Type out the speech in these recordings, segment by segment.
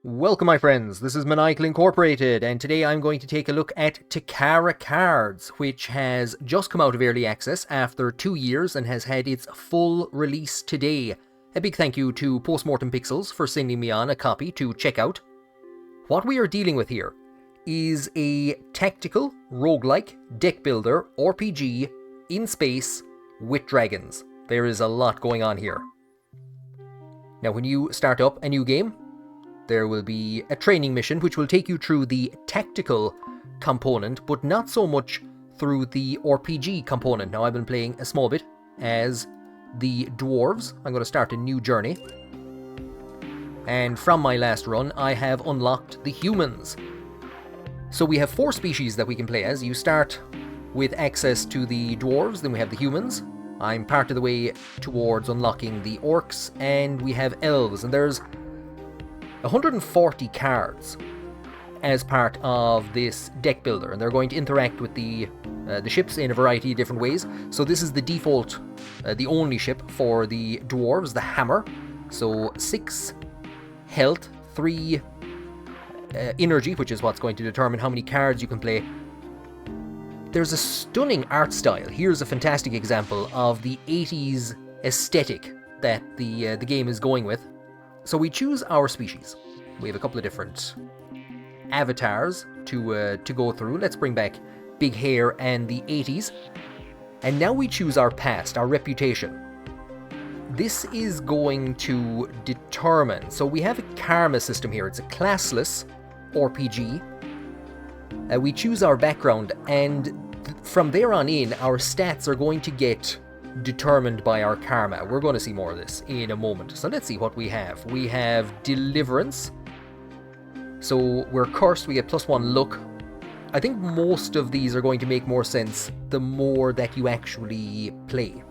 Welcome my friends, this is Maniacal Incorporated, and today I'm going to take a look at Takara Cards, which has just come out of early access after 2 years and has had its full release today. A big thank you to Postmortem Pixels for sending me on a copy to check out. What we are dealing with here is a tactical, roguelike, deck builder, RPG, in space, with dragons. There is a lot going on here. Now when you start up a new game, there will be a training mission which will take you through the tactical component, but not so much through the RPG component. Now I've been playing a small bit as the dwarves. I'm going to start a new journey. And from my last run, I have unlocked the humans. So we have 4 species that we can play as. You start with access to the dwarves, then we have the humans. I'm part of the way towards unlocking the orcs, and we have elves, and there's 140 cards as part of this deck builder, and they're going to interact with the ships in a variety of different ways. So this is the default, the only ship for the dwarves, the hammer. So 6 health, 3 energy, which is what's going to determine how many cards you can play. There's a stunning art style. Here's a fantastic example of the 80s aesthetic that the game is going with. So we choose our species. We have a couple of different avatars to go through. Let's bring back big hair and the 80s. And now we choose our past, our reputation. This is going to determine, so we have a karma system here. It's a classless RPG. We choose our background, and from there on in, our stats are going to get determined by our karma. We're going to see more of this in a moment. So let's see what we have. We have deliverance. So we're cursed, we get +1 luck. I think most of these are going to make more sense the more that you actually play.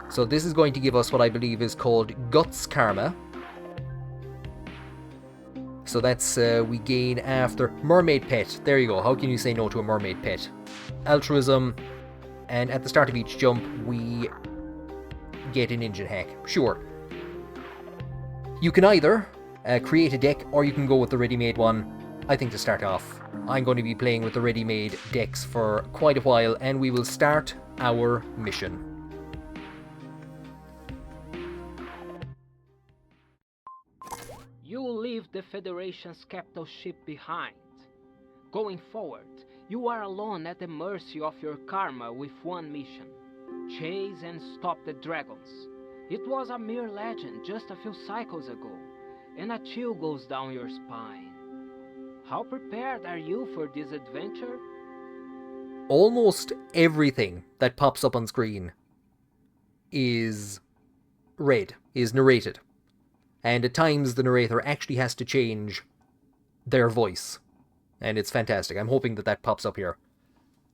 So this is going to give us what I believe is called Guts Karma. So that's, we gain after Mermaid Pet. There you go. How can you say no to a mermaid pet? Altruism. And at the start of each jump, we get an engine hack. Sure. You can either create a deck, or you can go with the ready-made one. I think to start off, I'm going to be playing with the ready-made decks for quite a while, and we will start our mission. You leave the Federation's capital ship behind. Going forward, you are alone at the mercy of your karma with one mission: chase and stop the dragons. It was a mere legend just a few cycles ago, and a chill goes down your spine. How prepared are you for this adventure? Almost everything that pops up on screen is read, is narrated. And at times the narrator actually has to change their voice. And it's fantastic. I'm hoping that that pops up here,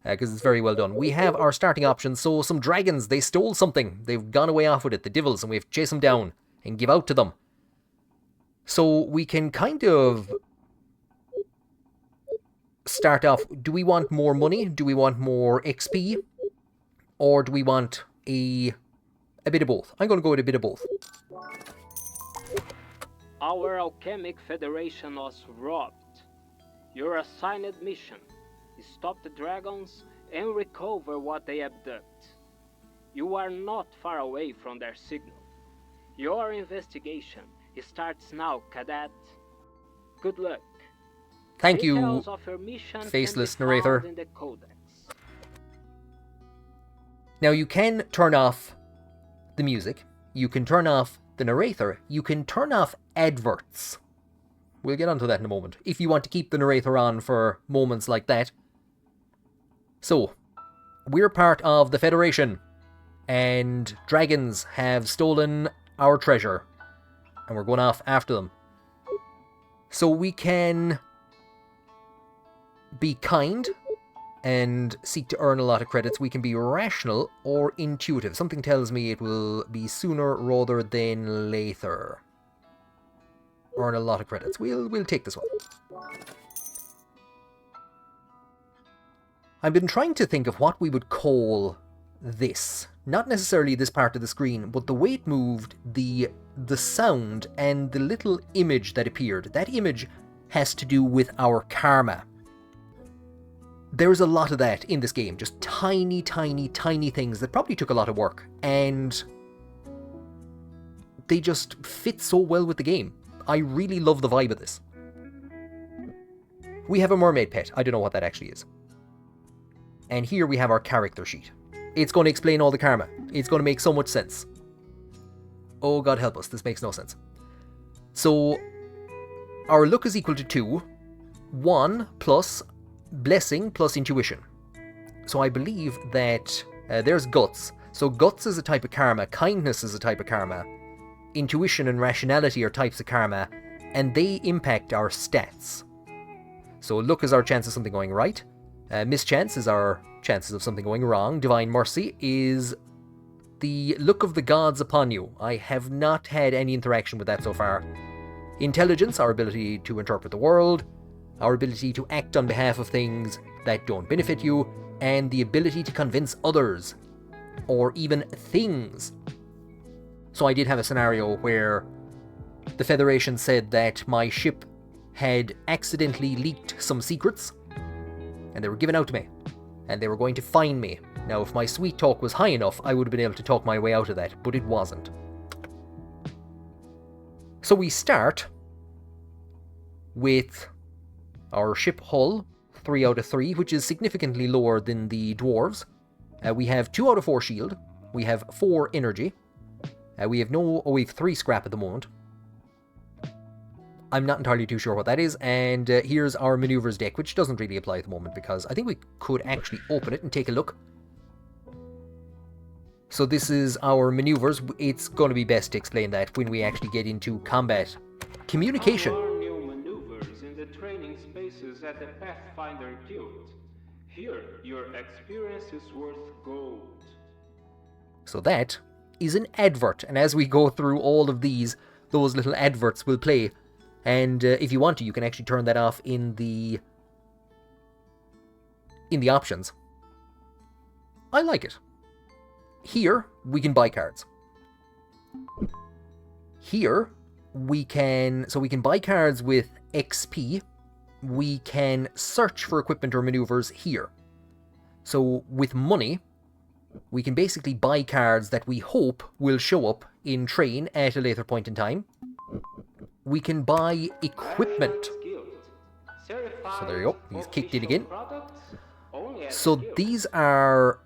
because it's very well done. We have our starting options. So some dragons, they stole something. They've gone away off with it, the devils, and we have to chase them down and give out to them. So we can kind of start off. Do we want more money? Do we want more XP? Or do we want a bit of both? I'm going to go with a bit of both. Our alchemic federation was robbed. Your assigned mission is stop the dragons and recover what they abduct. You are not far away from their signal. Your investigation starts now, cadet. Good luck. Thank you, Details of your mission faceless can be found narrator. in the codex. Now you can turn off the music. You can turn off the narrator. You can turn off adverts. We'll get onto that in a moment, if you want to keep the narrator on for moments like that. So, we're part of the Federation, and dragons have stolen our treasure, and we're going off after them. So we can be kind and seek to earn a lot of credits. We can be rational or intuitive. Something tells me it will be sooner rather than later. Earn a lot of credits. We'll take this one. I've been trying to think of what we would call this. not necessarily this part of the screen, but the way it moved, the sound, and the little image that appeared. That image has to do with our karma. There's a lot of that in this game, just tiny, tiny, tiny things that probably took a lot of work, and they just fit so well with the game. I really love the vibe of this. We have a mermaid pet. I don't know what that actually is. And here we have our character sheet. It's going to explain all the karma. It's going to make so much sense. Oh, God help us, this makes no sense. So, our luck is equal to 2. 1 plus blessing plus intuition. So I believe that there's guts. So guts is a type of karma, kindness is a type of karma, intuition and rationality are types of karma, and they impact our stats. So luck is our chance of something going right, mischance is our chances of something going wrong, divine mercy is the look of the gods upon you. I have not had any interaction with that so far. Intelligence, our ability to interpret the world, our ability to act on behalf of things that don't benefit you, and the ability to convince others, or even things. So I did have a scenario where the Federation said that my ship had accidentally leaked some secrets, and they were given out to me, and they were going to fine me. Now, if my sweet talk was high enough, I would have been able to talk my way out of that, but it wasn't. So we start with our ship hull, 3 out of 3, which is significantly lower than the dwarves. We have 2 out of 4 shield. We have 4 energy. We have 3 scrap at the moment. I'm not entirely too sure what that is. And here's our maneuvers deck, which doesn't really apply at the moment because I think we could actually open it and take a look. So this is our maneuvers. It's going to be best to explain that when we actually get into combat. Communication. New maneuvers in the training spaces at the Pathfinder Guild. Here, your experience is worth gold. So that is an advert, and as we go through all of these, those little adverts will play. And if you want to, you can actually turn that off in the options. I like it. Here, we can buy cards. Here, we can buy cards with XP. We can search for equipment or maneuvers here. So with money, we can basically buy cards that we hope will show up in train at a later point in time. We can buy equipment. So there you go, he's kicked it again. So these are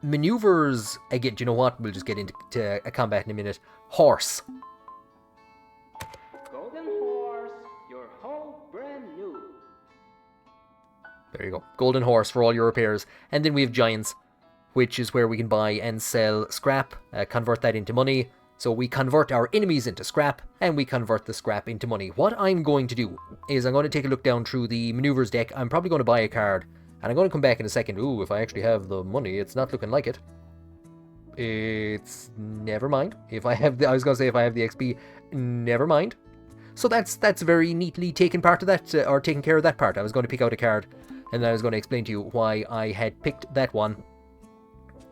maneuvers. Again, do you know what? We'll just get into a combat in a minute. Horse. Golden Horse, your whole brand new. There you go. Golden Horse for all your repairs. And then we have Giants, which is where we can buy and sell scrap, convert that into money. So we convert our enemies into scrap, and we convert the scrap into money. What I'm going to do is I'm going to take a look down through the maneuvers deck. I'm probably going to buy a card, and I'm going to come back in a second. Ooh, if I actually have the money, it's not looking like it. It's... never mind. If I have the... I was going to say if I have the XP, never mind. So that's very neatly taken part of that, or taken care of that part. I was going to pick out a card, and then I was going to explain to you why I had picked that one.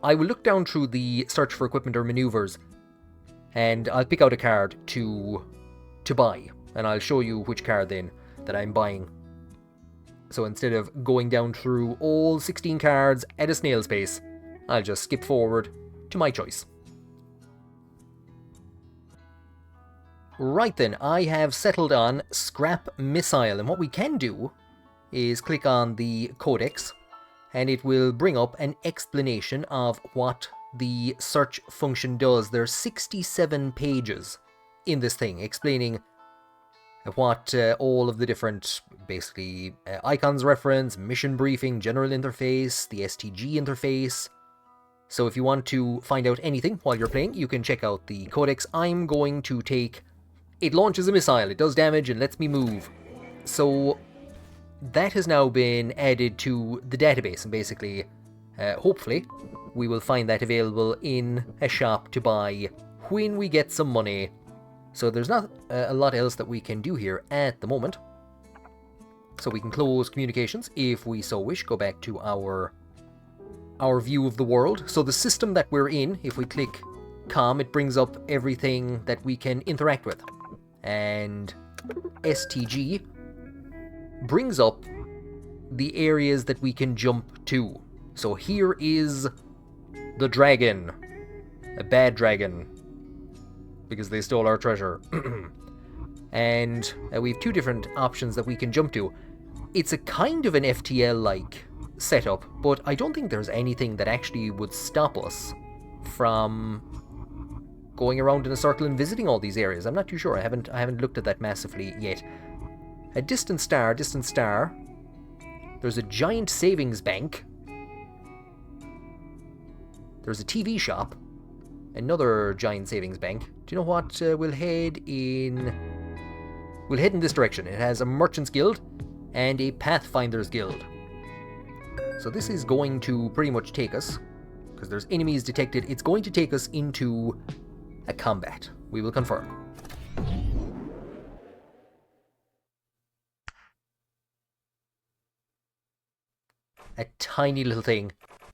I will look down through the search for equipment or maneuvers, and I'll pick out a card to buy, and I'll show you which card then that I'm buying. So instead of going down through all 16 cards at a snail's pace, I'll just skip forward to my choice. Right then, I have settled on Scrap Missile, and what we can do is click on the codex, and it will bring up an explanation of what the search function does. There's 67 pages in this thing explaining what all of the different, basically, icons reference, mission briefing, general interface, the STG interface. So if you want to find out anything while you're playing, you can check out the codex. I'm going to take... It launches a missile, it does damage, and lets me move. So that has now been added to the database, and basically, hopefully, we will find that available in a shop to buy when we get some money. So there's not a lot else that we can do here at the moment. So we can close communications if we so wish, go back to our our view of the world. So the system that we're in, if we click com, it brings up everything that we can interact with. And STG brings up the areas that we can jump to. So here is the dragon. A bad dragon. Because they stole our treasure. And we have two different options that we can jump to. It's a kind of an FTL-like setup, but I don't think there's anything that actually would stop us from going around in a circle and visiting all these areas. I'm not too sure. I haven't looked at that massively yet. A distant star. There's a giant savings bank. There's a TV shop. Another giant savings bank. Do you know what? We'll head in this direction. It has a Merchant's Guild and a Pathfinder's Guild. So this is going to pretty much take us, because there's enemies detected, it's going to take us into a combat. We will confirm. A tiny little thing,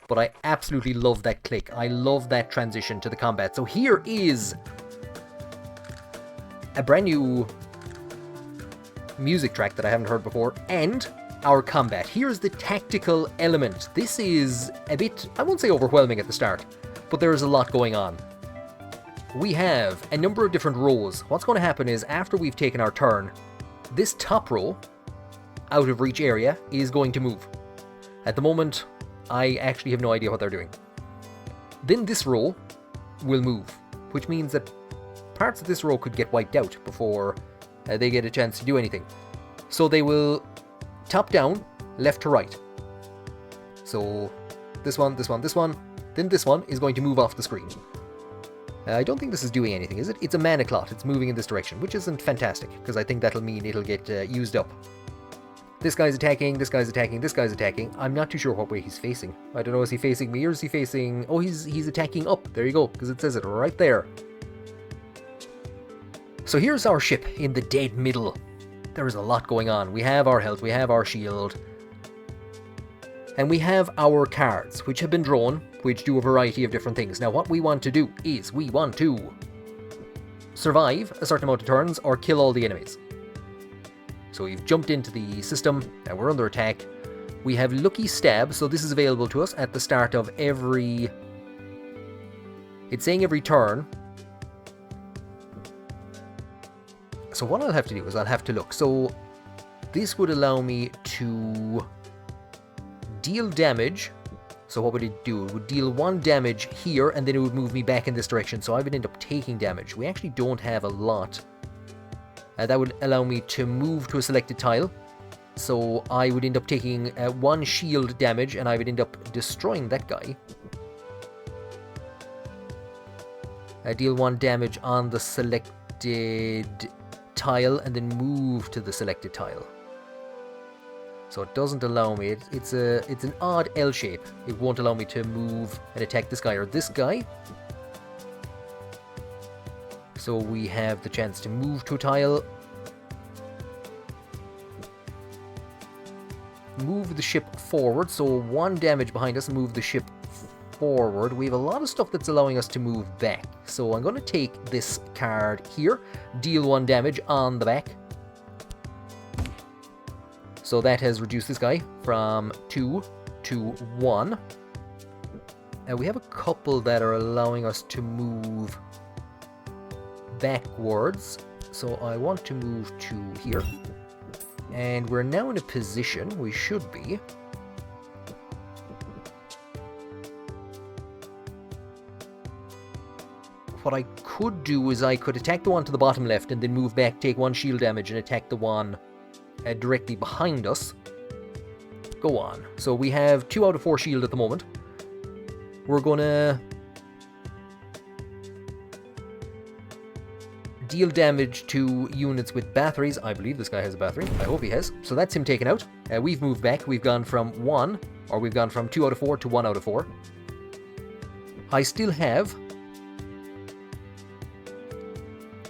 but I absolutely love that click. I love that transition to the combat. So here is a brand new music track that I haven't heard before, and our combat. Here's the tactical element. This is a bit, I won't say overwhelming at the start, but there is a lot going on. We have a number of different rows. What's going to happen is, after we've taken our turn, this top row, out of reach area, is going to move. At the moment, I actually have no idea what they're doing. Then this row will move, which means that parts of this row could get wiped out before they get a chance to do anything. So they will top down, left to right. So this one, then this one is going to move off the screen. I don't think this is doing anything, is it? It's a mana clot. It's moving in this direction, which isn't fantastic, because I think that'll mean it'll get used up. This guy's attacking, this guy's attacking, this guy's attacking. I'm not too sure what way he's facing. I don't know, is he facing me or is he facing... Oh, he's attacking up. There you go, because it says it right there. So here's our ship in the dead middle. There is a lot going on. We have our health, we have our shield. And we have our cards, which have been drawn, which do a variety of different things. Now what we want to do is we want to survive a certain amount of turns or kill all the enemies. So we've jumped into the system, and we're under attack. We have Lucky Stab, so this is available to us at the start of every... It's saying every turn. So what I'll have to do is I'll have to look. So this would allow me to deal damage. So what would it do? It would deal 1 damage here, and then it would move me back in this direction. So I would end up taking damage. We actually don't have a lot. That would allow me to move to a selected tile. So I would end up taking 1 shield damage, and I would end up destroying that guy. Deal 1 damage on the selected tile, and then move to the selected tile. So it doesn't allow me, it's an odd L shape. It won't allow me to move and attack this guy or this guy. So we have the chance to move to a tile. Move the ship forward, so 1 damage behind us, move the ship forward. We have a lot of stuff that's allowing us to move back. So I'm going to take this card here, deal 1 damage on the back. So that has reduced this guy from 2 to 1. And we have a couple that are allowing us to move backwards. So I want to move to here. And we're now in a position, we should be. What I could do is I could attack the one to the bottom left and then move back, take 1 shield damage, and attack the one directly behind us. Go on. So we have 2 out of 4 shield at the moment. We're gonna deal damage to units with batteries. I believe this guy has a battery. I hope he has. So that's him taken out. We've moved back. We've gone from 1, or we've gone from 2 out of 4 to 1 out of 4. I still have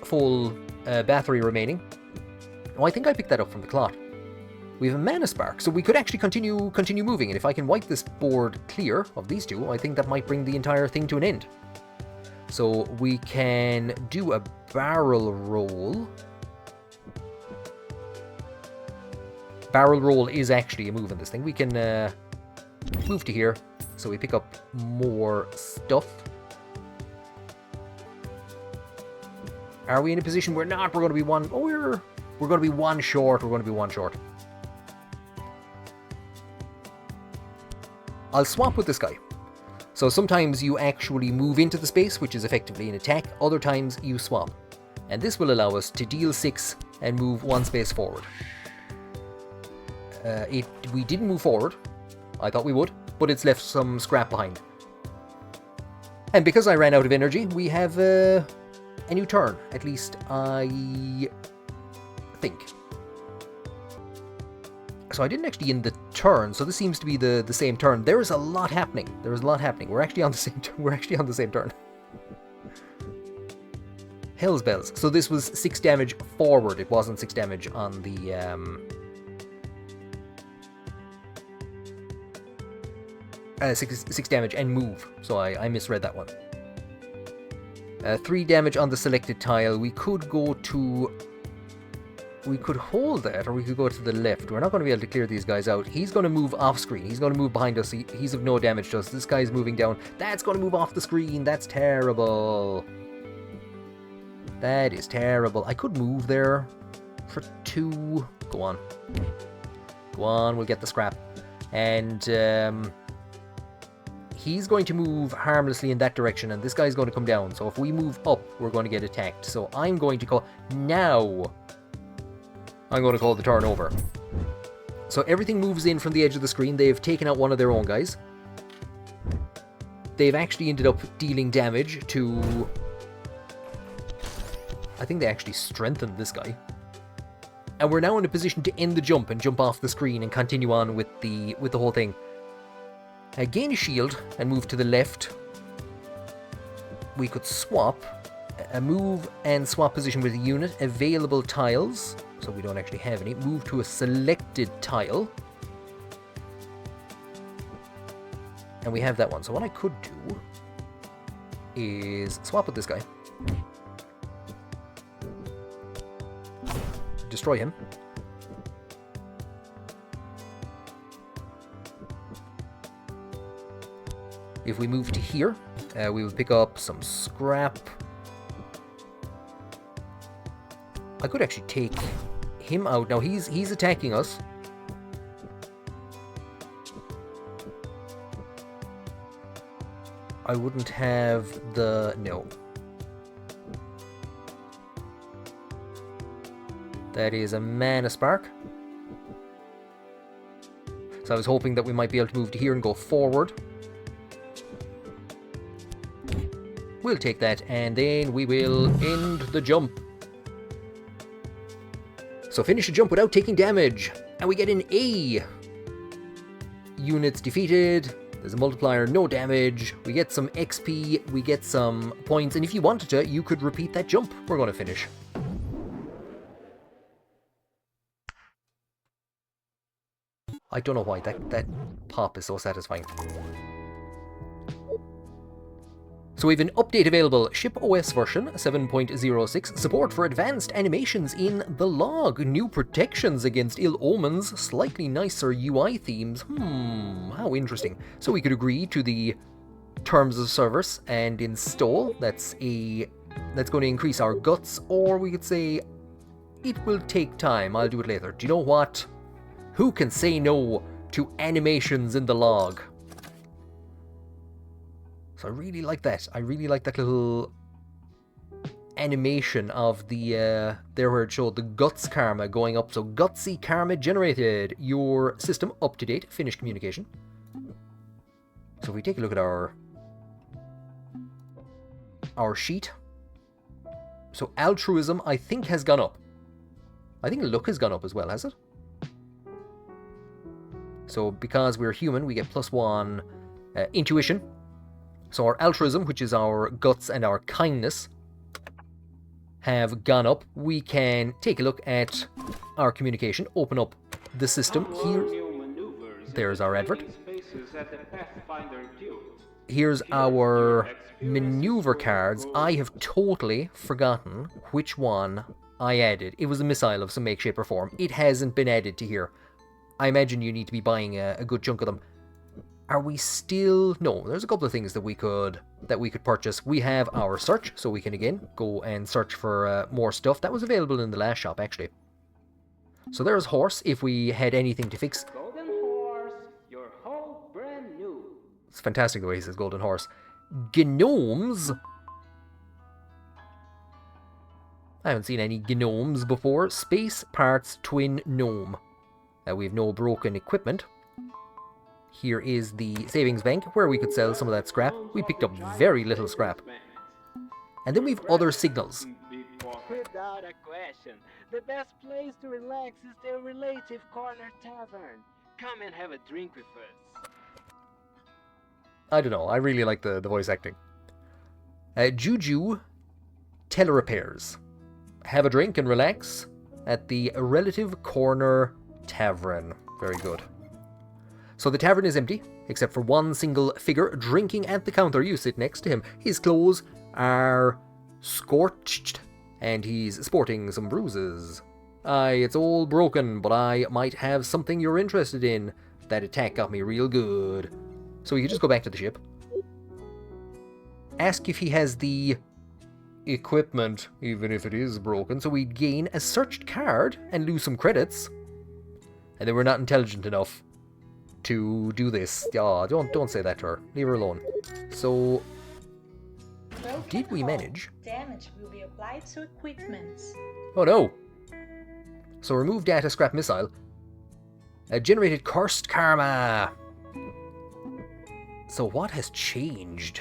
full battery remaining. Oh, I think I picked that up from the clot. We have a Mana Spark, so we could actually continue moving, and if I can wipe this board clear of these two, I think that might bring the entire thing to an end. So we can do a barrel roll. Barrel roll is actually a move in this thing. We can move to here, so we pick up more stuff. Are we in a position we're not? We're going to be one... Oh, we're going to be one short. We're going to be one short. I'll swap with this guy. So sometimes you actually move into the space, which is effectively an attack. Other times you swap. And this will allow us to deal 6 and move 1 space forward. We didn't move forward. I thought we would, but it's left some scrap behind. And because I ran out of energy, we have a new turn. At least I think. So I didn't actually end the turn, so this seems to be the same turn. There is a lot happening. There is a lot happening. We're actually on the same we're actually on the same turn. Hell's bells. So this was 6 damage forward. It wasn't 6 damage on the 6 damage and move. So I misread that one. 3 damage on the selected tile. We could go to... We could hold that, or we could go to the left. We're not going to be able to clear these guys out. He's going to move off screen. He's going to move behind us. He's of no damage to us. This guy's moving down. That's going to move off the screen. That's terrible. That is terrible. I could move there for 2. Go on. Go on, we'll get the scrap. And he's going to move harmlessly in that direction, and this guy's going to come down. So if we move up, we're going to get attacked. So I'm going to call... Now... I'm going to call the turn over. So everything moves in from the edge of the screen. They've taken out one of their own guys. They've actually ended up dealing damage to... I think they actually strengthened this guy. And we're now in a position to end the jump and jump off the screen and continue on with the whole thing. Gain a shield and move to the left. We could swap. Move and swap position with a unit. Available tiles. So we don't actually have any. Move to a selected tile. And we have that one. So what I could do is swap with this guy. Destroy him. If we move to here, we will pick up some scrap. I could actually take him out. Now he's attacking us. I wouldn't have the... No. That is a Mana Spark. So I was hoping that we might be able to move to here and go forward. We'll take that, and then we will end the jump. So finish a jump without taking damage, and we get an A. Units defeated. There's a multiplier, no damage. We get some XP, we get some points, and if you wanted to, you could repeat that jump. We're going to finish. I don't know why that pop is so satisfying. So we have an update available, Ship OS version 7.06, support for advanced animations in the log, new protections against ill omens, slightly nicer UI themes. How interesting. So we could agree to the terms of service and install. That's going to increase our guts, or we could say it will take time. I'll do it later. Do you know what? Who can say no to animations in the log? So I really like that. I really like that little animation of the, there where it showed the guts karma going up. So gutsy karma generated. Your system up to date. Finished communication. So if we take a look at our sheet. So altruism, I think, has gone up. I think luck has gone up as well, has it? So because we're human, we get +1 intuition. So our altruism, which is our guts and our kindness, have gone up. We can take a look at our communication, open up the system. Here, there's our advert. Here's our maneuver cards. I have totally forgotten which one I added. It was a missile of some make, shape, or form. It hasn't been added to here. I imagine you need to be buying a good chunk of them. Are we still... No, there's a couple of things that we could purchase. We have our search, so we can again go and search for more stuff. That was available in the last shop, actually. So there's horse, if we had anything to fix. Golden horse, your whole brand new. It's fantastic the way he says golden horse. Gnomes. I haven't seen any gnomes before. Space parts twin gnome. We have no broken equipment. Here is the savings bank where we could sell some of that scrap. We picked up very little scrap. And then we have other signals. Without a question, the best place to relax is the Relative Corner Tavern. Come and have a drink with us. I don't know, I really like the voice acting. Juju Telerepairs. Have a drink and relax at the Relative Corner Tavern. Very good. So the tavern is empty, except for one single figure drinking at the counter. You sit next to him. His clothes are scorched, and he's sporting some bruises. Aye, it's all broken, but I might have something you're interested in. That attack got me real good. So we could just go back to the ship. Ask if he has the equipment, even if it is broken, so we gain a searched card and lose some credits. And then we're not intelligent enough to do this. Oh, don't say that to her. Leave her alone. So, did we manage? Damage will be applied to equipment. Oh no! So remove data scrap missile. Generated cursed karma. So what has changed?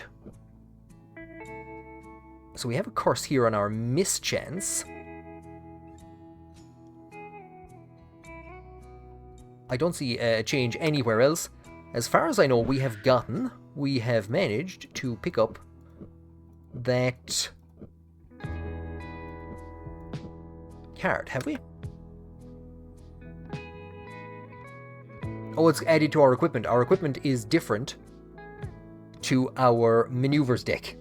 So we have a curse here on our mischance. I don't see a change anywhere else. As far as I know, we have managed to pick up that card, have we? Oh, it's added to our equipment. Our equipment is different to our maneuvers deck.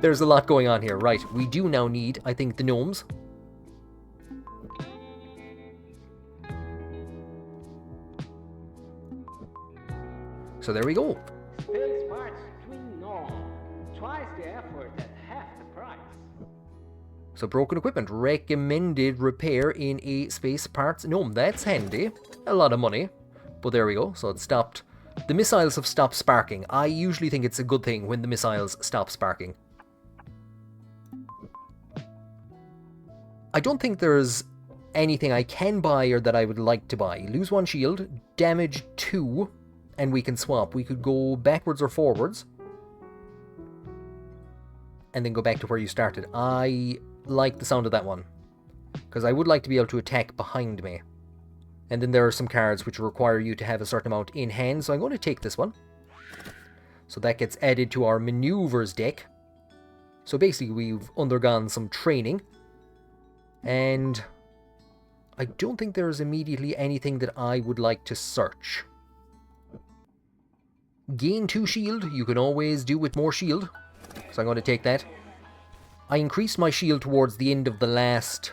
There's a lot going on here. Right, we do now need, I think, the gnomes. So there we go. Space parts twin gnome. Twice the effort at half the price. So broken equipment. Recommended repair in a space parts gnome. That's handy. A lot of money. But there we go. So it stopped. The missiles have stopped sparking. I usually think it's a good thing when the missiles stop sparking. I don't think there's anything I can buy or that I would like to buy. Lose 1 shield. Damage 2. And we can swap. We could go backwards or forwards. And then go back to where you started. I like the sound of that one. Because I would like to be able to attack behind me. And then there are some cards which require you to have a certain amount in hand. So I'm going to take this one. So that gets added to our maneuvers deck. So basically we've undergone some training. And I don't think there's immediately anything that I would like to search. Gain 2 shield, you can always do with more shield. So I'm going to take that. I increased my shield towards the end of the last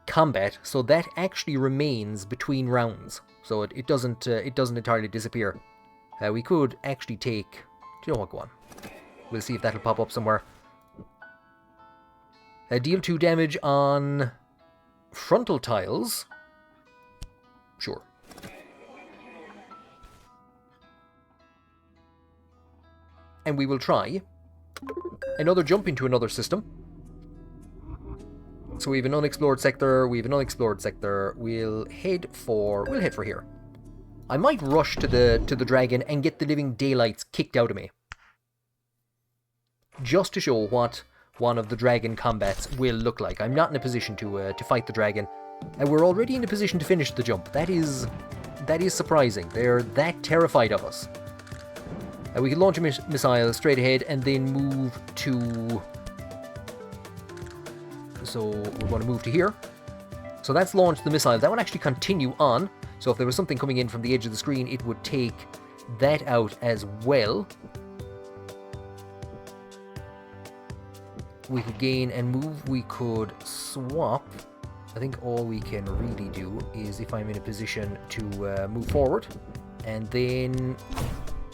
combat, so that actually remains between rounds. So it doesn't entirely disappear. We could actually take... Do you know what? Go on. We'll see if that'll pop up somewhere. Deal 2 damage on frontal tiles. Sure. And we will try another jump into another system. So we have an unexplored sector, we'll head for here. I might rush to the dragon and get the living daylights kicked out of me. Just to show what one of the dragon combats will look like. I'm not in a position to fight the dragon. And we're already in a position to finish the jump. That is surprising. They're that terrified of us. We can launch a missile straight ahead and then move to... So we're going to move to here. So that's launched the missile. That would actually continue on. So if there was something coming in from the edge of the screen, it would take that out as well. We could gain and move. We could swap. I think all we can really do is if I'm in a position to move forward and then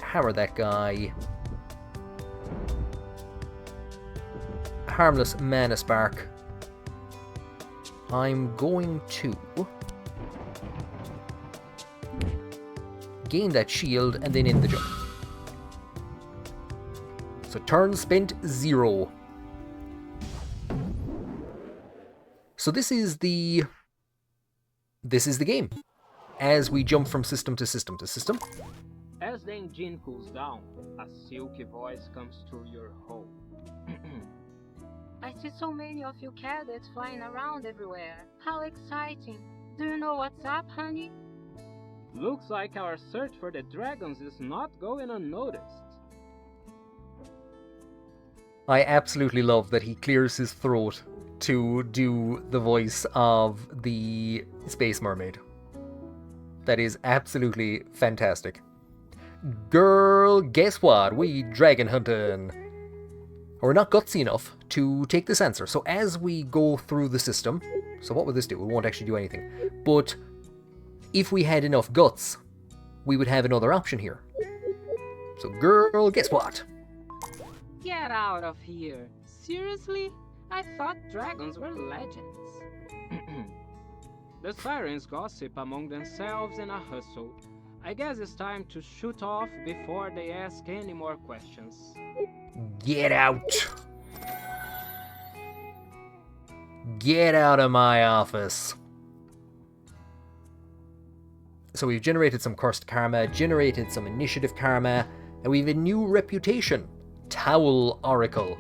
hammer that guy. Harmless mana spark. I'm going to gain that shield and then end the jump. So turn spent 0. So this is the game. As we jump from system to system to system. As the engine cools down, a silky voice comes through your hole. I see so many of you cadets flying around everywhere. How exciting. Do you know what's up, honey? Looks like our search for the dragons is not going unnoticed. I absolutely love that he clears his throat to do the voice of the Space Mermaid. That is absolutely fantastic. Girl, guess what? We dragon hunting. We're not gutsy enough to take this answer. So as we go through the system, so what would this do? It won't actually do anything. But if we had enough guts, we would have another option here. So girl, guess what? Get out of here. Seriously? I thought dragons were legends. The sirens gossip among themselves in a hustle. I guess it's time to shoot off before they ask any more questions. Get out! Get out of my office! So we've generated some cursed karma, generated some initiative karma, and we've a new reputation. Towel Oracle.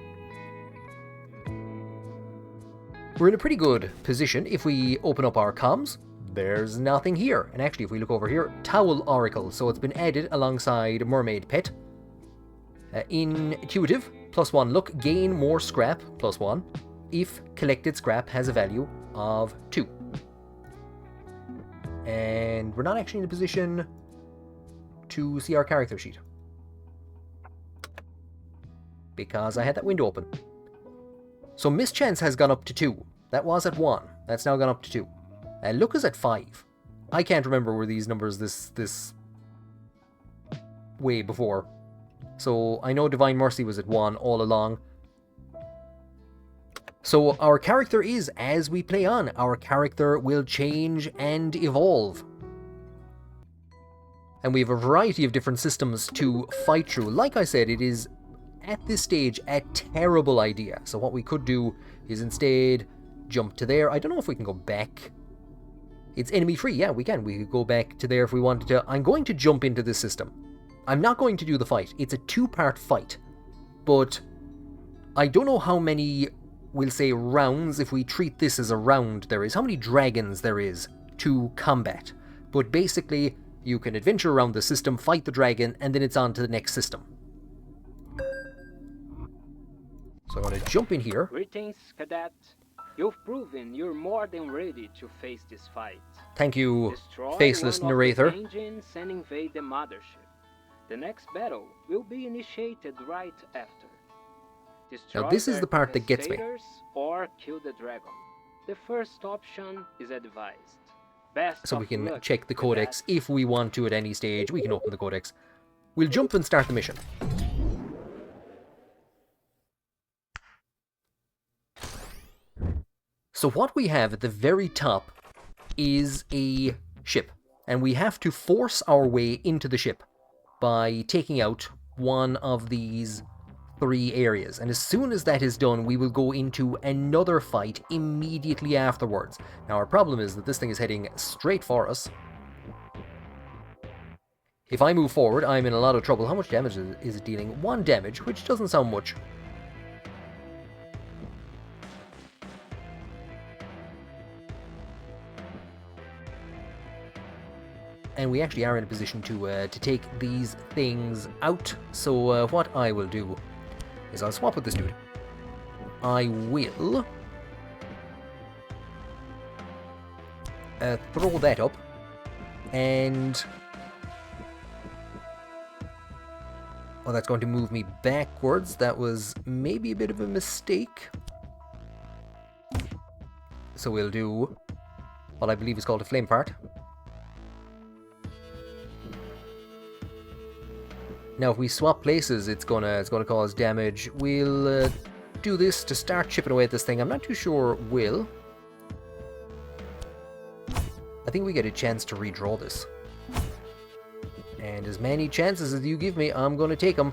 We're in a pretty good position. If we open up our comms, there's nothing here. And actually, if we look over here, Towel Oracle. So it's been added alongside Mermaid Pet. Intuitive, +1 look, gain more scrap, +1, if collected scrap has a value of 2. And we're not actually in a position to see our character sheet. Because I had that window open. So mischance has gone up to 2. That was at 1. That's now gone up to 2. Luck is at 5. I can't remember were these numbers this way before. So I know Divine Mercy was at 1 all along. So our character is, as we play on, our character will change and evolve. And we have a variety of different systems to fight through. Like I said, it is, at this stage, a terrible idea. So what we could do is instead jump to there. I don't know if we can go back. It's enemy free. Yeah, we can. We could go back to there if we wanted to. I'm going to jump into this system. I'm not going to do the fight. It's a 2-part fight. But I don't know how many, we'll say, rounds, if we treat this as a round there is, how many dragons there is to combat. But basically, you can adventure around the system, fight the dragon, and then it's on to the next system. So I'm going to jump in here. Greetings, cadet. You've proven you're more than ready to face this fight. Thank you, Destroy faceless one narrator. of the engines and invade the mothership. The next battle will be initiated right after. Destroy Now this is the part that gets me. devastators or kill the dragon. The first option is advised. Best So of we can luck, check the codex cadet. if we want to at any stage. We can open the codex. We'll jump and start the mission. So what we have at the very top is a ship. And we have to force our way into the ship by taking out one of these 3 areas. And as soon as that is done, we will go into another fight immediately afterwards. Now our problem is that this thing is heading straight for us. If I move forward, I'm in a lot of trouble. How much damage is it dealing? 1 damage, which doesn't sound much. And we actually are in a position to take these things out. So what I will do is I'll swap with this dude. I will throw that up. And... oh, that's going to move me backwards. That was maybe a bit of a mistake. So we'll do what I believe is called a flame part. Now, if we swap places, it's gonna cause damage. We'll do this to start chipping away at this thing. I'm not too sure will. I think we get a chance to redraw this. And as many chances as you give me, I'm gonna take them.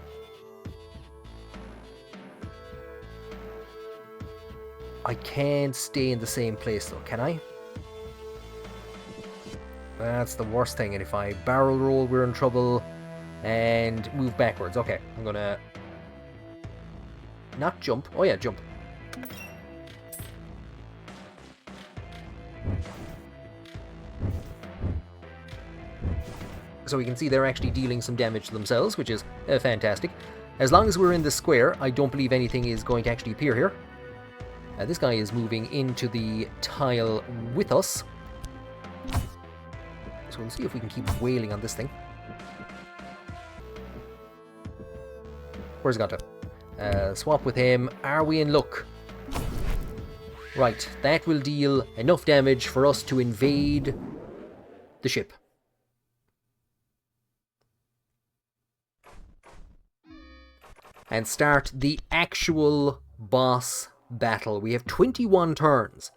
I can't stay in the same place though, can I? That's the worst thing, and if I barrel roll, we're in trouble. And move backwards. Okay, I'm gonna... not jump. Oh yeah, jump. So we can see they're actually dealing some damage to themselves, which is fantastic. As long as we're in the square, I don't believe anything is going to actually appear here. This guy is moving into the tile with us. So we'll see if we can keep wailing on this thing. Where's it gone to? Swap with him. Are we in luck? Right, that will deal enough damage for us to invade the ship. And start the actual boss battle. We have 21 turns.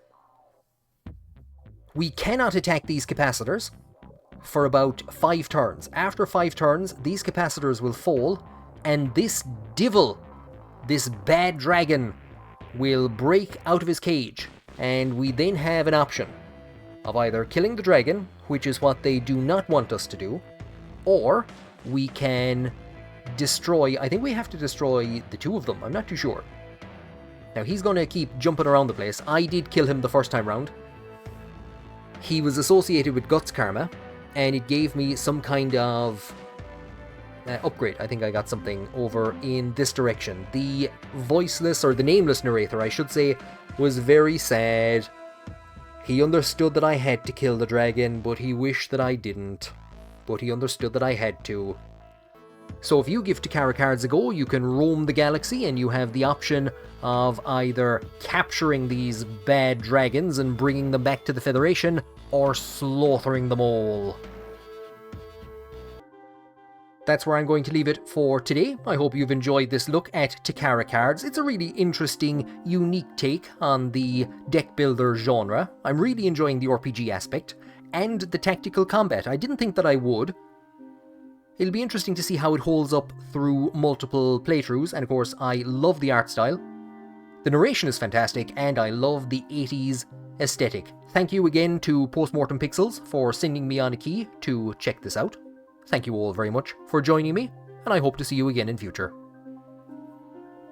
We cannot attack these capacitors for about 5 turns. After 5 turns, these capacitors will fall, and this devil, this bad dragon, will break out of his cage, and we then have an option of either killing the dragon, which is what they do not want us to do, or we can destroy... I think we have to destroy the 2 of them, I'm not too sure. Now he's going to keep jumping around the place. I did kill him the first time round. He was associated with Guts Karma, and it gave me some kind of upgrade. I think I got something over in this direction. The voiceless, or the nameless narrator, I should say, was very sad. He understood that I had to kill the dragon, but he wished that I didn't. But he understood that I had to. So if you give Takara Cards a go, you can roam the galaxy, and you have the option of either capturing these bad dragons and bringing them back to the Federation, or slaughtering them all. That's where I'm going to leave it for today. I hope you've enjoyed this look at Takara Cards. It's a really interesting, unique take on the deck builder genre. I'm really enjoying the RPG aspect, and the tactical combat. I didn't think that I would. It'll be interesting to see how it holds up through multiple playthroughs, and of course I love the art style. The narration is fantastic, and I love the 80s aesthetic. Thank you again to Postmortem Pixels for sending me on a key to check this out. Thank you all very much for joining me, and I hope to see you again in future.